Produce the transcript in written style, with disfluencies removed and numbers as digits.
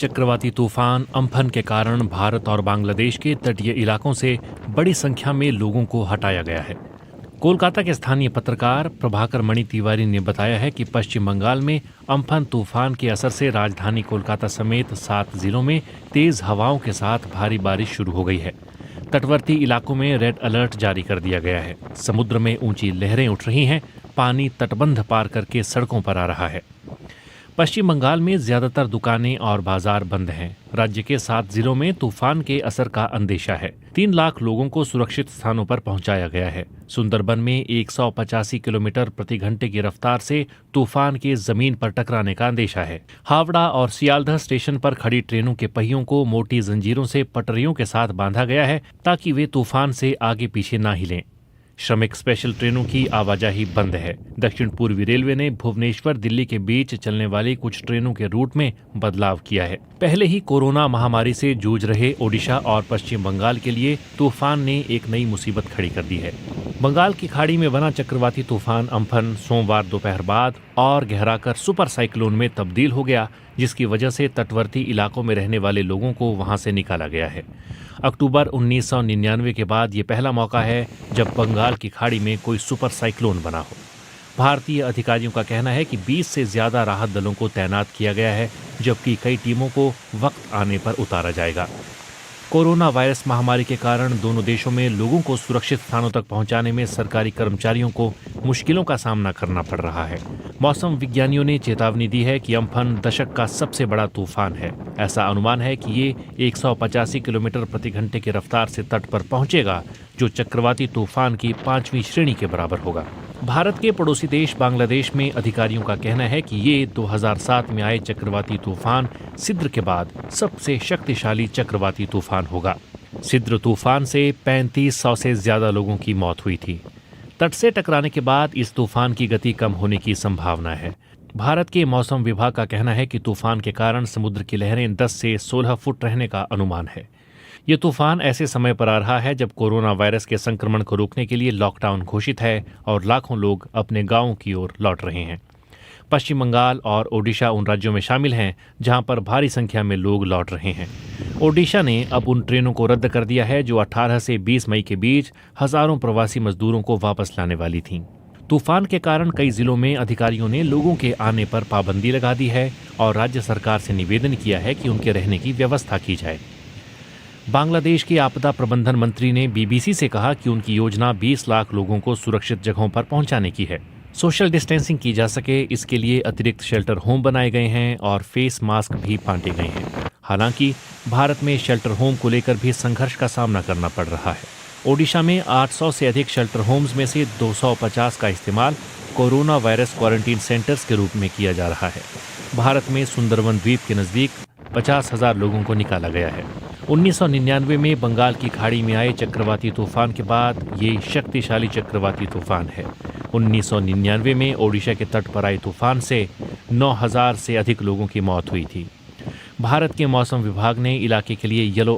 चक्रवाती तूफान अम्फन के कारण भारत और बांग्लादेश के तटीय इलाकों से बड़ी संख्या में लोगों को हटाया गया है। कोलकाता के स्थानीय पत्रकार प्रभाकर मणि तिवारी ने बताया है कि पश्चिम बंगाल में अम्फन तूफान के असर से राजधानी कोलकाता समेत 7 जिलों में तेज हवाओं के साथ भारी बारिश शुरू हो गई है। तटवर्ती इलाकों में रेड अलर्ट जारी कर दिया गया है। समुद्र में ऊंची लहरें उठ रही हैं। पानी तटबंध पार करके सड़कों पर आ रहा है। पश्चिम बंगाल में ज्यादातर दुकानें और बाजार बंद हैं। राज्य के 7 जिलों में तूफान के असर का अंदेशा है। 3 लाख लोगों को सुरक्षित स्थानों पर पहुंचाया गया है। सुंदरबन में 185 किलोमीटर प्रति घंटे की रफ्तार से तूफान के जमीन पर टकराने का अंदेशा है। हावड़ा और सियालदह स्टेशन पर खड़ी ट्रेनों के पहियों को मोटी जंजीरों से पटरियों के साथ बांधा गया है ताकि वे तूफान से आगे पीछे ना हिलें। श्रमिक स्पेशल ट्रेनों की आवाजाही बंद है। दक्षिण पूर्वी रेलवे ने भुवनेश्वर दिल्ली के बीच चलने वाली कुछ ट्रेनों के रूट में बदलाव किया है। पहले ही कोरोना महामारी से जूझ रहे ओडिशा और पश्चिम बंगाल के लिए तूफान ने एक नई मुसीबत खड़ी कर दी है। बंगाल की खाड़ी में बना चक्रवाती तूफान अम्फन सोमवार दोपहर बाद और गहराकर सुपर साइक्लोन में तब्दील हो गया, जिसकी वजह से तटवर्ती इलाकों में रहने वाले लोगों को वहां से निकाला गया है। अक्टूबर 1999 के बाद ये पहला मौका है जब बंगाल की खाड़ी में कोई सुपर साइक्लोन बना हो। भारतीय अधिकारियों का कहना है कि 20 से ज्यादा राहत दलों को तैनात किया गया है, जबकि कई टीमों को वक्त आने पर उतारा जाएगा। कोरोना वायरस महामारी के कारण दोनों देशों में लोगों को सुरक्षित स्थानों तक पहुंचाने में सरकारी कर्मचारियों को मुश्किलों का सामना करना पड़ रहा है। मौसम विज्ञानियों ने चेतावनी दी है कि अम्फन दशक का सबसे बड़ा तूफान है। ऐसा अनुमान है कि ये 185 किलोमीटर प्रति घंटे की रफ्तार से तट पर पहुंचेगा, जो चक्रवाती तूफान की 5वीं श्रेणी के बराबर होगा। भारत के पड़ोसी देश बांग्लादेश में अधिकारियों का कहना है कि ये 2007 में आए चक्रवाती तूफान सिद्र के बाद सबसे शक्तिशाली चक्रवाती तूफान होगा। सिद्र तूफान से 3500 से ज्यादा लोगों की मौत हुई थी। तट से टकराने के बाद इस तूफान की गति कम होने की संभावना है। भारत के मौसम विभाग का कहना है कि तूफान के कारण समुद्र की लहरें 10 से 16 फुट रहने का अनुमान है। ये तूफान ऐसे समय पर आ रहा है जब कोरोना वायरस के संक्रमण को रोकने के लिए लॉकडाउन घोषित है और लाखों लोग अपने गांवों की ओर लौट रहे हैं। पश्चिम बंगाल और ओडिशा उन राज्यों में शामिल हैं जहां पर भारी संख्या में लोग लौट रहे हैं। ओडिशा ने अब उन ट्रेनों को रद्द कर दिया है जो 18 से 20 मई के बीच हजारों प्रवासी मजदूरों को वापस लाने वाली थीं। तूफान के कारण कई जिलों में अधिकारियों ने लोगों के आने पर पाबंदी लगा दी है और राज्य सरकार से निवेदन किया है कि उनके रहने की व्यवस्था की जाए। बांग्लादेश के आपदा प्रबंधन मंत्री ने बीबीसी से कहा कि उनकी योजना 20 लाख लोगों को सुरक्षित जगहों पर पहुंचाने की है। सोशल डिस्टेंसिंग की जा सके, इसके लिए अतिरिक्त शेल्टर होम बनाए गए हैं और फेस मास्क भी बांटे गए हैं। हालांकि भारत में शेल्टर होम को लेकर भी संघर्ष का सामना करना पड़ रहा है। ओडिशा में 800 से अधिक शेल्टर होम्स में से 250 का इस्तेमाल कोरोना वायरस क्वारंटीन सेंटर्स के रूप में किया जा रहा है। भारत में सुंदरबन द्वीप के नजदीक 50,000 लोगों को निकाला गया है। 1999 में बंगाल की खाड़ी में आए चक्रवाती तूफान के बाद ये शक्तिशाली चक्रवाती तूफान है। 1999 में ओडिशा के तट पर आए तूफान से 9,000 से अधिक लोगों की मौत हुई थी। भारत के मौसम विभाग ने इलाके के लिए येलो